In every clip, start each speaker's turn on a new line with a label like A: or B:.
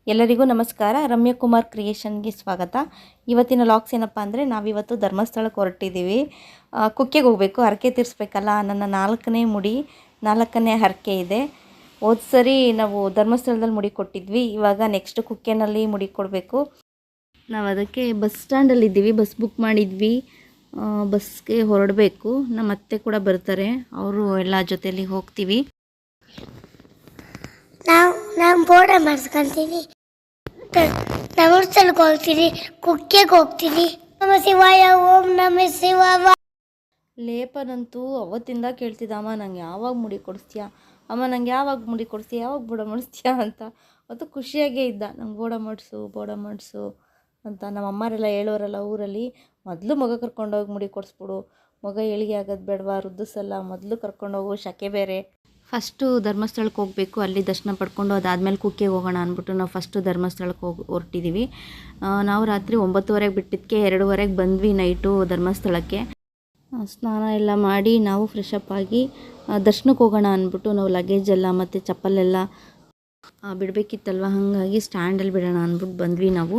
A: ಎಲ್ಲರಿಗೂ ನಮಸ್ಕಾರ. ರಮ್ಯಕುಮಾರ್ ಕ್ರಿಯೇಷನ್ಗೆ ಸ್ವಾಗತ. ಇವತ್ತಿನ ಲಾಗ್ಸ್ ಏನಪ್ಪ ಅಂದರೆ ನಾವಿವತ್ತು ಧರ್ಮಸ್ಥಳಕ್ಕೆ ಹೊರಟಿದ್ದೀವಿ. ಕುಕ್ಕೆಗೆ ಹೋಗಬೇಕು, ಹರಕೆ ತೀರಿಸ್ಬೇಕಲ್ಲ. ನನ್ನ 4ನೇ ಮುಡಿ, 4ನೇ ಹರಕೆ ಇದೆ. ಹೋದ ಸರಿ ನಾವು ಧರ್ಮಸ್ಥಳದಲ್ಲಿ ಮುಡಿ ಕೊಟ್ಟಿದ್ವಿ. ಇವಾಗ ನೆಕ್ಸ್ಟ್ ಕುಕ್ಕೆನಲ್ಲಿ ಮುಡಿ ಕೊಡಬೇಕು. ನಾವು ಅದಕ್ಕೆ ಬಸ್ ಸ್ಟ್ಯಾಂಡಲ್ಲಿದ್ದೀವಿ. ಬಸ್ ಬುಕ್ ಮಾಡಿದ್ವಿ. ಬಸ್ಗೆ ಹೊರಡಬೇಕು. ನಮ್ಮ ಅತ್ತೆ ಕೂಡ ಬರ್ತಾರೆ, ಅವರು ಎಲ್ಲ ಜೊತೆಯಲ್ಲಿ ಹೋಗ್ತೀವಿ.
B: ನಾವು ಬೋರ್ಡ ಮಾಡಿಸ್ಕೊಂತೀವಿ, ಧರ್ಮಸ್ಥಳಕ್ಕೆ ಹೋಗ್ತೀವಿ, ಕುಕ್ಕೆಗೆ ಹೋಗ್ತೀವಿ. ನಮ ಶಿವಾಯ, ಓಂ ನಮ ಶಿವಾಯ.
A: ಲೇಪನಂತೂ ಅವತ್ತಿಂದ ಕೇಳ್ತಿದ್ದ, ಅಮ್ಮ ನಂಗೆ ಯಾವಾಗ ಮುಡಿ ಕೊಡಿಸ್ತೀಯಾ, ಅಮ್ಮ ನಂಗೆ ಯಾವಾಗ ಮುಡಿ ಕೊಡಿಸ್ತೀಯ, ಯಾವಾಗ ಬೋಡ ಮಾಡಿಸ್ತೀಯಾ ಅಂತ. ಅವತ್ತು ಖುಷಿಯಾಗೇ ಇದ್ದ, ನಂಗೆ ಬೋಡ ಮಾಡಿಸು ಅಂತ. ನಮ್ಮ ಅಮ್ಮರೆಲ್ಲ ಹೇಳೋರಲ್ಲ ಊರಲ್ಲಿ, ಮೊದಲು ಮಗ ಕರ್ಕೊಂಡೋಗಿ ಮುಡಿ ಕೊಡಿಸ್ಬಿಡು, ಮಗ ಏಳಿಗೆ ಆಗೋದು ಬೇಡವಾ, ವೃದ್ಧಿಸಲ್ಲ, ಮೊದಲು ಕರ್ಕೊಂಡೋಗು, ಶಕೆ ಬೇರೆ. ಫಸ್ಟು ಧರ್ಮಸ್ಥಳಕ್ಕೆ ಹೋಗಬೇಕು, ಅಲ್ಲಿ ದರ್ಶನ ಪಡ್ಕೊಂಡು ಅದಾದಮೇಲೆ ಕುಕ್ಕೆಗೆ ಹೋಗೋಣ ಅಂದ್ಬಿಟ್ಟು ನಾವು ಫಸ್ಟು ಧರ್ಮಸ್ಥಳಕ್ಕೆ ಹೊರಟಿದ್ದೀವಿ. ನಾವು ರಾತ್ರಿ 9:30 ಬಿಟ್ಟಿದ್ದಕ್ಕೆ 2:30 ಬಂದ್ವಿ ನೈಟು ಧರ್ಮಸ್ಥಳಕ್ಕೆ. ಸ್ನಾನ ಎಲ್ಲ ಮಾಡಿ ನಾವು ಫ್ರೆಶ್ ಅಪ್ ಆಗಿ ದರ್ಶನಕ್ಕೆ ಹೋಗೋಣ ಅಂದ್ಬಿಟ್ಟು ನಾವು ಲಗೇಜ್ ಎಲ್ಲ ಮತ್ತು ಚಪ್ಪಲೆಲ್ಲ ಬಿಡಬೇಕಿತ್ತಲ್ವ, ಹಾಗಾಗಿ ಸ್ಟ್ಯಾಂಡಲ್ಲಿ ಬಿಡೋಣ ಅಂದ್ಬಿಟ್ಟು ಬಂದ್ವಿ ನಾವು.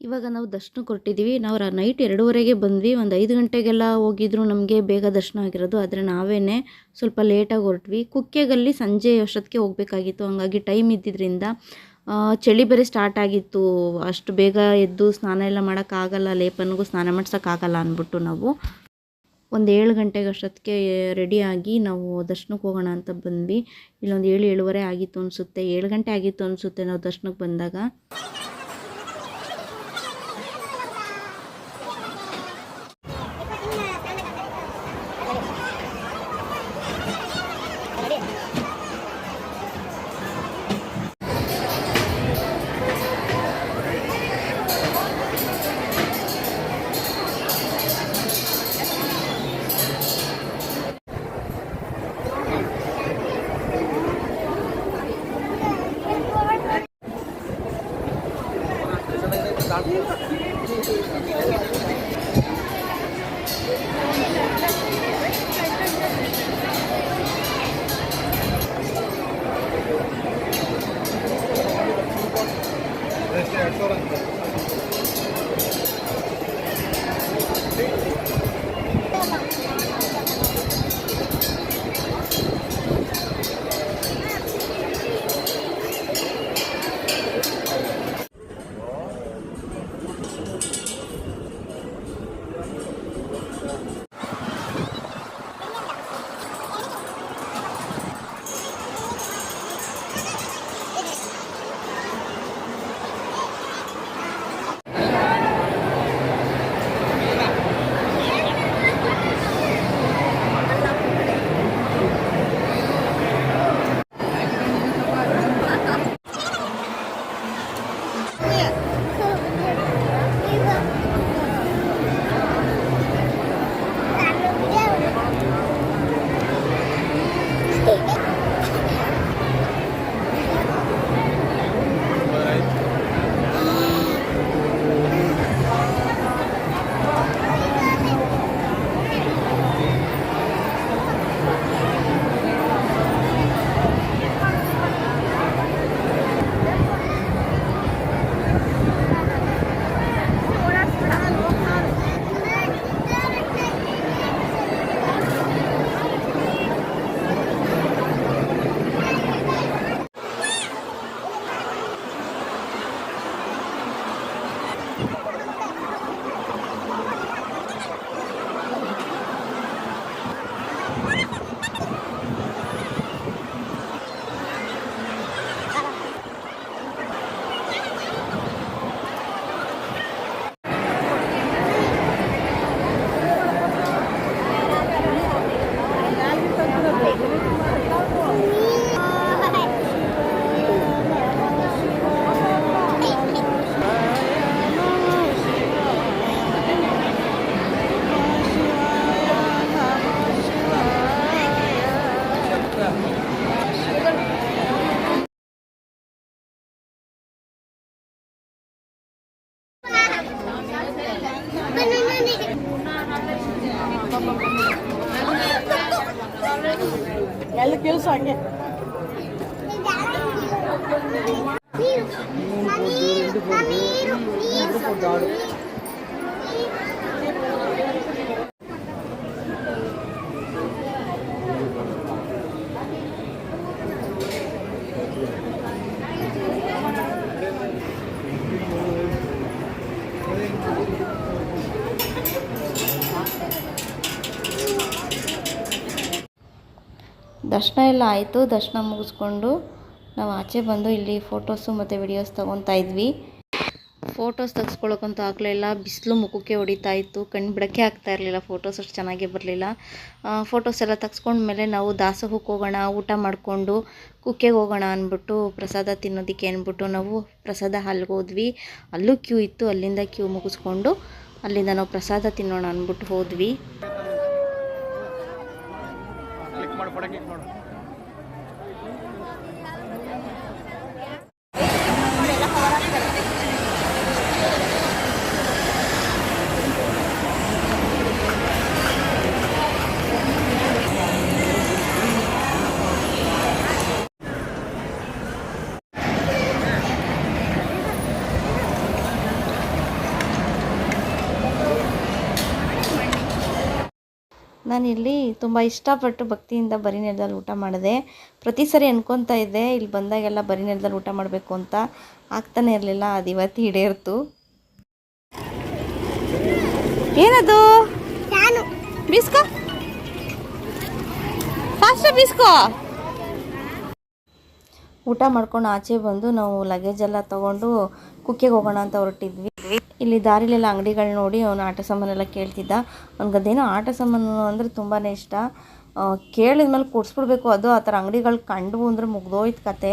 A: ಇವಾಗ ನಾವು ದರ್ಶನಕ್ಕೆ ಹೊರಟಿದ್ದೀವಿ. ನಾವು ನೈಟ್ 2:30 ಬಂದ್ವಿ. ಒಂದು 5 ಗಂಟೆಗೆಲ್ಲ ಹೋಗಿದ್ರು ನಮಗೆ ಬೇಗ ದರ್ಶನ ಆಗಿರೋದು. ಆದರೆ ನಾವೇ ಸ್ವಲ್ಪ ಲೇಟಾಗಿ ಹೊರಟ್ವಿ. ಕುಕ್ಕೆಗಲ್ಲಿ ಸಂಜೆ ಅಷ್ಟೊತ್ತಿಗೆ ಹೋಗಬೇಕಾಗಿತ್ತು, ಹಂಗಾಗಿ ಟೈಮ್ ಇದ್ದಿದ್ದರಿಂದ ಚಳಿ ಬೇರೆ ಸ್ಟಾರ್ಟ್ ಆಗಿತ್ತು. ಅಷ್ಟು ಬೇಗ ಎದ್ದು ಸ್ನಾನ ಎಲ್ಲ ಮಾಡೋಕ್ಕಾಗಲ್ಲ, ಲೇಪನಿಗೂ ಸ್ನಾನ ಮಾಡ್ಸೋಕ್ಕಾಗಲ್ಲ ಅಂದ್ಬಿಟ್ಟು ನಾವು ಒಂದು 7 ಗಂಟೆಗೆ ಅಷ್ಟೊತ್ತಿಗೆ ರೆಡಿಯಾಗಿ ನಾವು ದರ್ಶನಕ್ಕೆ ಹೋಗೋಣ ಅಂತ ಬಂದ್ವಿ. ಇಲ್ಲೊಂದು 7-7:30 ಆಗಿತ್ತು ಅನಿಸುತ್ತೆ, 7 ಗಂಟೆ ಆಗಿತ್ತು ಅನಿಸುತ್ತೆ ನಾವು ದರ್ಶನಕ್ಕೆ ಬಂದಾಗ. ಎಲ್ಲ ಕೆಲಸ ಹಂಗೆ ದರ್ಶನ ಎಲ್ಲ ಆಯಿತು. ದರ್ಶನ ಮುಗಿಸ್ಕೊಂಡು ನಾವು ಆಚೆ ಬಂದು ಇಲ್ಲಿ ಫೋಟೋಸು ಮತ್ತು ವಿಡಿಯೋಸ್ ತೊಗೊತಾ ಇದ್ವಿ. ಫೋಟೋಸ್ ತೆಗೆಸ್ಕೊಳ್ಳೋಕ್ಕಂತೂ ಆಗಲಿಲ್ಲ, ಬಿಸಿಲು ಮುಖಕ್ಕೆ ಹೊಡಿತಾ ಇತ್ತು, ಕಣ್ಣು ಬಿಡೋಕ್ಕೆ ಆಗ್ತಾ ಇರಲಿಲ್ಲ, ಫೋಟೋಸ್ ಅಷ್ಟು ಚೆನ್ನಾಗೇ ಬರಲಿಲ್ಲ. ಫೋಟೋಸ್ ಎಲ್ಲ ತೆಗೆಸ್ಕೊಂಡ್ಮೇಲೆ ನಾವು ದಾಸೋಹಕ್ಕೆ ಹೋಗೋಣ, ಊಟ ಮಾಡಿಕೊಂಡು ಕುಕ್ಕೆಗೆ ಹೋಗೋಣ ಅಂದ್ಬಿಟ್ಟು ಪ್ರಸಾದ ತಿನ್ನೋದಕ್ಕೆ ಅಂದ್ಬಿಟ್ಟು ನಾವು ಪ್ರಸಾದ ಹಾಲ್ಗೆ ಹೋದ್ವಿ. ಅಲ್ಲೂ ಕ್ಯೂ ಇತ್ತು, ಅಲ್ಲಿಂದ ಕ್ಯೂ ಮುಗಿಸ್ಕೊಂಡು ಅಲ್ಲಿಂದ ನಾವು ಪ್ರಸಾದ ತಿನ್ನೋಣ ಅಂದ್ಬಿಟ್ಟು ಹೋದ್ವಿ. ನಾನಿಲ್ಲಿ ತುಂಬ ಇಷ್ಟಪಟ್ಟು ಭಕ್ತಿಯಿಂದ ಬರೀ ನೆಲದಲ್ಲಿ ಊಟ ಮಾಡಿದೆ. ಪ್ರತಿ ಸರಿ ಅನ್ಕೊತಾ ಇದ್ದೆ ಇಲ್ಲಿ ಬಂದಾಗೆಲ್ಲ ಬರೀ ನೆಲದಲ್ಲಿ ಊಟ ಮಾಡಬೇಕು ಅಂತ, ಆಗ್ತಾನೆ ಇರಲಿಲ್ಲ. ಅದು ಇವತ್ತು ಈಡೇರ್ತು. ಏನದು ಬೀಸ್ಕೋ, ಫಾಸ್ಟ್ ಬೀಸ್ಕೋ. ಊಟ ಮಾಡ್ಕೊಂಡು ಆಚೆ ಬಂದು ನಾವು ಲಗೇಜ್ ಎಲ್ಲ ತೊಗೊಂಡು ಕುಕ್ಕೆಗೆ ಹೋಗೋಣ ಅಂತ ಹೊರಟಿದ್ವಿ. ಇಲ್ಲಿ ದಾರಿಲೆಲ್ಲ ಅಂಗಡಿಗಳು ನೋಡಿ ಅವನು ಆಟ ಸಾಮಾನೆಲ್ಲ ಕೇಳ್ತಿದ್ದ. ಅವ್ನಿಗದೇನೋ ಆಟ ಸಾಮಾನು ಅಂದರೆ ತುಂಬಾ ಇಷ್ಟ. ಕೇಳಿದ್ಮೇಲೆ ಕೊಡಿಸ್ಬಿಡ್ಬೇಕು. ಅದು ಆ ಥರ ಅಂಗಡಿಗಳು ಕಂಡು ಅಂದರೆ ಮುಗ್ದೋಯ್ತು ಕತೆ,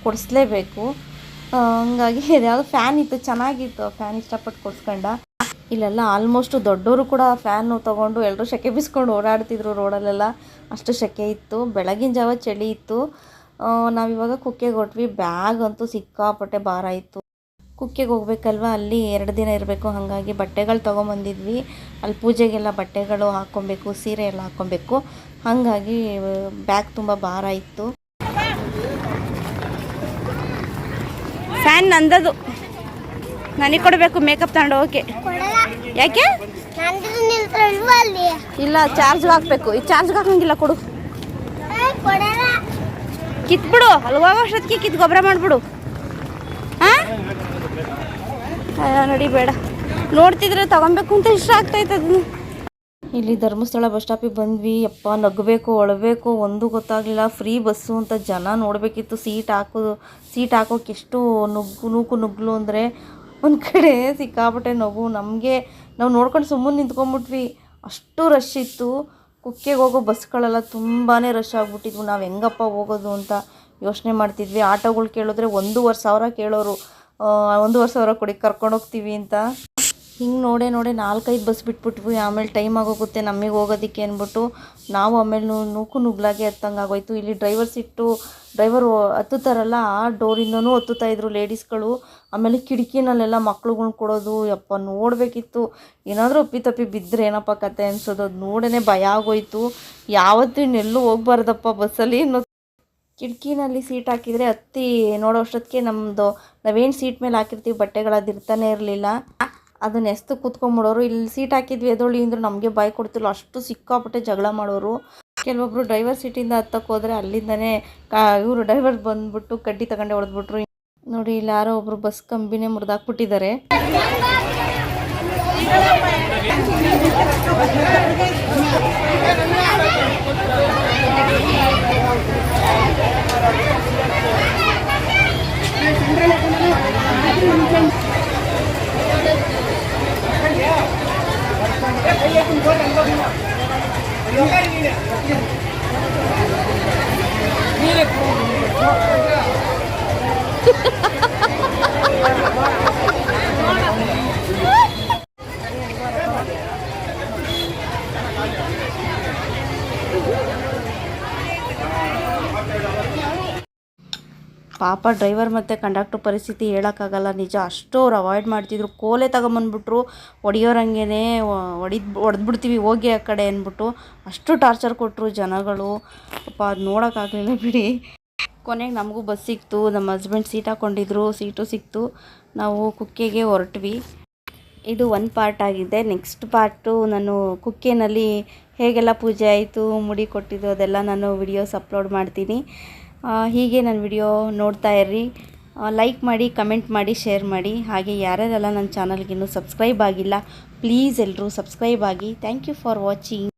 A: ಕೊಡಿಸ್ಲೇಬೇಕು. ಹಂಗಾಗಿ ಯಾವುದೋ ಫ್ಯಾನ್ ಇತ್ತು, ಚೆನ್ನಾಗಿತ್ತು, ಫ್ಯಾನ್ ಇಷ್ಟಪಟ್ಟು ಕೊಡಿಸ್ಕೊಂಡ. ಇಲ್ಲೆಲ್ಲ ಆಲ್ಮೋಸ್ಟು ದೊಡ್ಡವರು ಕೂಡ ಫ್ಯಾನು ತೊಗೊಂಡು ಎಲ್ಲರೂ ಸೆಕೆ ಬೀಸ್ಕೊಂಡು ಓಡಾಡ್ತಿದ್ರು ರೋಡಲ್ಲೆಲ್ಲ, ಅಷ್ಟು ಸೆಕೆ ಇತ್ತು. ಬೆಳಗಿನ ಜಾವ ಚಳಿ ಇತ್ತು. ನಾವಿವಾಗ ಕುಕ್ಕೆಗೆ ಹೊಟ್ವಿ. ಬ್ಯಾಗ್ ಅಂತೂ ಸಿಕ್ಕಾಪಟ್ಟೆ ಭಾರ ಇತ್ತು. ಕುಕ್ಕೆಗೆ ಹೋಗ್ಬೇಕಲ್ವ, ಅಲ್ಲಿ 2 ದಿನ ಇರಬೇಕು, ಹಾಗಾಗಿ ಬಟ್ಟೆಗಳು ತೊಗೊಂಬಂದಿದ್ವಿ. ಅಲ್ಲಿ ಪೂಜೆಗೆಲ್ಲ ಬಟ್ಟೆಗಳು ಹಾಕ್ಕೊಬೇಕು, ಸೀರೆ ಎಲ್ಲ ಹಾಕ್ಕೊಬೇಕು, ಹಾಗಾಗಿ ಬ್ಯಾಗ್ ತುಂಬ ಭಾರ ಇತ್ತು. ಫ್ಯಾನ್ ನಂದದು, ನನಗೆ ಕೊಡಬೇಕು ಮೇಕಪ್ ತಗೊಂಡು ಹೋಗಕ್ಕೆ. ಯಾಕೆ ಇಲ್ಲ, ಚಾರ್ಜ್ಗೆ ಹಾಕ್ಬೇಕು. ಈ ಚಾರ್ಜ್ಗೆ ಹಾಕಂಗಿಲ್ಲ, ಕೊಡು. ಕಿತ್ಬಿಡು, ಅಲ್ಲಿ ಹೋಗೋಷ್ಟೊತ್ತಿಗೆ ಕಿತ್ತು ಗೊಬ್ಬರ ಮಾಡಿಬಿಡು. ನೋಡಿ ಬೇಡ, ನೋಡ್ತಿದ್ರೆ ತಗೊಬೇಕು ಅಂತ ಇಷ್ಟ ಆಗ್ತೈತೆ ಅದನ್ನು. ಇಲ್ಲಿ ಧರ್ಮಸ್ಥಳ ಬಸ್ ಸ್ಟಾಪಿಗೆ ಬಂದ್ವಿ. ಅಪ್ಪ ನಗಬೇಕು ಒಳಬೇಕು ಒಂದು ಗೊತ್ತಾಗಲಿಲ್ಲ. ಫ್ರೀ ಬಸ್ಸು ಅಂತ ಜನ ನೋಡಬೇಕಿತ್ತು. ಸೀಟ್ ಹಾಕೋಕೆ ಎಷ್ಟು ನುಗ್ಗಲು ಅಂದರೆ ಒಂದು ಕಡೆ ಸಿಕ್ಕಾಪಟ್ಟೆ ನಗು. ನಾವು ನೋಡ್ಕೊಂಡು ಸುಮ್ಮನೆ ನಿಂತ್ಕೊಂಡ್ಬಿಟ್ವಿ, ಅಷ್ಟು ರಶ್ ಇತ್ತು. ಕುಕ್ಕೆಗೆ ಹೋಗೋ ಬಸ್ಗಳೆಲ್ಲ ತುಂಬಾ ರಶ್ ಆಗಿಬಿಟ್ಟಿದ್ವು. ನಾವು ಹೆಂಗಪ್ಪ ಹೋಗೋದು ಅಂತ ಯೋಚನೆ ಮಾಡ್ತಿದ್ವಿ. ಆಟೋಗಳು ಕೇಳಿದ್ರೆ 1,500 ಕೇಳೋರು. 1,500 ಕೊಡಿ ಕರ್ಕೊಂಡು ಹೋಗ್ತೀವಿ ಅಂತ. ಹಿಂಗೆ ನೋಡೇ 4-5 ಬಸ್ ಬಿಟ್ಬಿಟ್ವಿ. ಆಮೇಲೆ ಟೈಮ್ ಆಗೋಗುತ್ತೆ ನಮಗೆ ಹೋಗೋದಕ್ಕೆ ಅಂದ್ಬಿಟ್ಟು ನಾವು ಆಮೇಲೆ ನುಗ್ಲಾಗೆ ಹತ್ತಂಗಾಗೋಯ್ತು. ಇಲ್ಲಿ ಡ್ರೈವರು ಹತ್ತುತ್ತಾರಲ್ಲ, ಆ ಡೋರಿಂದನೂ ಹತ್ತುತ್ತಾಯಿದ್ರು ಲೇಡೀಸ್ಗಳು. ಆಮೇಲೆ ಕಿಟಕಿನಲ್ಲೆಲ್ಲ ಮಕ್ಳುಗಳ್ನ ಕೊಡೋದು. ಯಪ್ಪ ನೋಡಬೇಕಿತ್ತು, ಏನಾದರೂ ಅಪ್ಪಿ ಬಿದ್ದರೆ ಏನಪ್ಪ ಕತೆ ಅನ್ಸೋದು. ಅದು ನೋಡೇ ಭಯ ಆಗೋಯ್ತು. ಯಾವತ್ತೂ ಇನ್ನೆಲ್ಲೂ ಹೋಗ್ಬಾರ್ದಪ್ಪ ಬಸ್ಸಲ್ಲಿ. ಕಿಟಕಿನಲ್ಲಿ ಸೀಟ್ ಹಾಕಿದರೆ ಹತ್ತಿ ನೋಡೋ ಅಷ್ಟೊತ್ತಿಗೆ ನಾವೇನು ಸೀಟ್ ಮೇಲೆ ಹಾಕಿರ್ತೀವಿ ಬಟ್ಟೆಗಳು ಅದು ಇರ್ತಾನೆ ಇರಲಿಲ್ಲ. ಅದನ್ನ ಎಸ್ತು ಕೂತ್ಕೊಂಡ್ಬಿಡೋರು. ಇಲ್ಲಿ ಸೀಟ್ ಹಾಕಿದ್ವಿ ಎದೊಳಿ ಅಂದ್ರೆ ನಮಗೆ ಬಾಯಿ ಕೊಡ್ತಿಲ್ಲ, ಅಷ್ಟು ಸಿಕ್ಕಾಪಟ್ಟೆ ಜಗಳ ಮಾಡೋರು. ಕೆಲವೊಬ್ಬರು ಡ್ರೈವರ್ ಸೀಟಿಂದ ಹತ್ತಕ್ಕೆ ಹೋದರೆ ಅಲ್ಲಿಂದನೇ ಇವರು ಡ್ರೈವರ್ ಬಂದ್ಬಿಟ್ಟು ಕಡ್ಡಿ ತಗೊಂಡೆ ಹೊಡೆದ್ಬಿಟ್ರು. ನೋಡಿ ಇಲ್ಲಿ ಯಾರೋ ಒಬ್ಬರು ಬಸ್ ಕಂಬಿನೇ ಮುರಿದಾಕ್ಬಿಟ್ಟಿದ್ದಾರೆ. ಪಾಪ ಡ್ರೈವರ್ ಮತ್ತು ಕಂಡಕ್ಟ್ರ್ ಪರಿಸ್ಥಿತಿ ಹೇಳೋಕ್ಕಾಗಲ್ಲ ನಿಜ. ಅಷ್ಟು ಅವ್ರು ಅವಾಯ್ಡ್ ಮಾಡ್ತಿದ್ರು. ಕೋಲೆ ತಗೊಂಬಂದ್ಬಿಟ್ರು ಹೊಡಿಯೋರಂಗೆ ಹೊಡೆದ್ಬಿಡ್ತೀವಿ ಹೋಗಿ ಆ ಕಡೆ ಅಂದ್ಬಿಟ್ಟು ಅಷ್ಟು ಟಾರ್ಚರ್ ಕೊಟ್ಟರು ಜನಗಳು. ಪಾಪ ಅದು ನೋಡೋಕ್ಕಾಗಲಿಲ್ಲ ಬಿಡಿ. ಕೊನೆಗೆ ನಮಗೂ ಬಸ್ ಸಿಕ್ತು. ನಮ್ಮ ಹಸ್ಬೆಂಡ್ ಸೀಟ್ ಹಾಕ್ಕೊಂಡಿದ್ರು, ಸೀಟು ಸಿಕ್ತು. ನಾವು ಕುಕ್ಕೆಗೆ ಹೊರಟ್ವಿ. ಇದು ಒಂದು ಪಾರ್ಟ್ ಆಗಿದೆ. ನೆಕ್ಸ್ಟ್ ಪಾರ್ಟು ನಾನು ಕುಕ್ಕೆನಲ್ಲಿ ಹೇಗೆಲ್ಲ ಪೂಜೆ ಆಯಿತು, ಮುಡಿ ಕೊಟ್ಟಿದ್ದು ಅದೆಲ್ಲ ನಾನು ವಿಡಿಯೋಸ್ ಅಪ್ಲೋಡ್ ಮಾಡ್ತೀನಿ. ಹೀಗೆ ನನ್ನ ವಿಡಿಯೋ ನೋಡ್ತಾ ಇರ್ರಿ. ಲೈಕ್ ಮಾಡಿ, ಕಮೆಂಟ್ ಮಾಡಿ, ಶೇರ್ ಮಾಡಿ. ಹಾಗೆ ಯಾರ್ಯಾರೆಲ್ಲ ನನ್ನ ಚಾನಲ್ಗಿನ್ನೂ ಸಬ್ಸ್ಕ್ರೈಬ್ ಆಗಿಲ್ಲ ಪ್ಲೀಸ್ ಎಲ್ಲರೂ ಸಬ್ಸ್ಕ್ರೈಬ್ ಆಗಿ. Thank you for watching.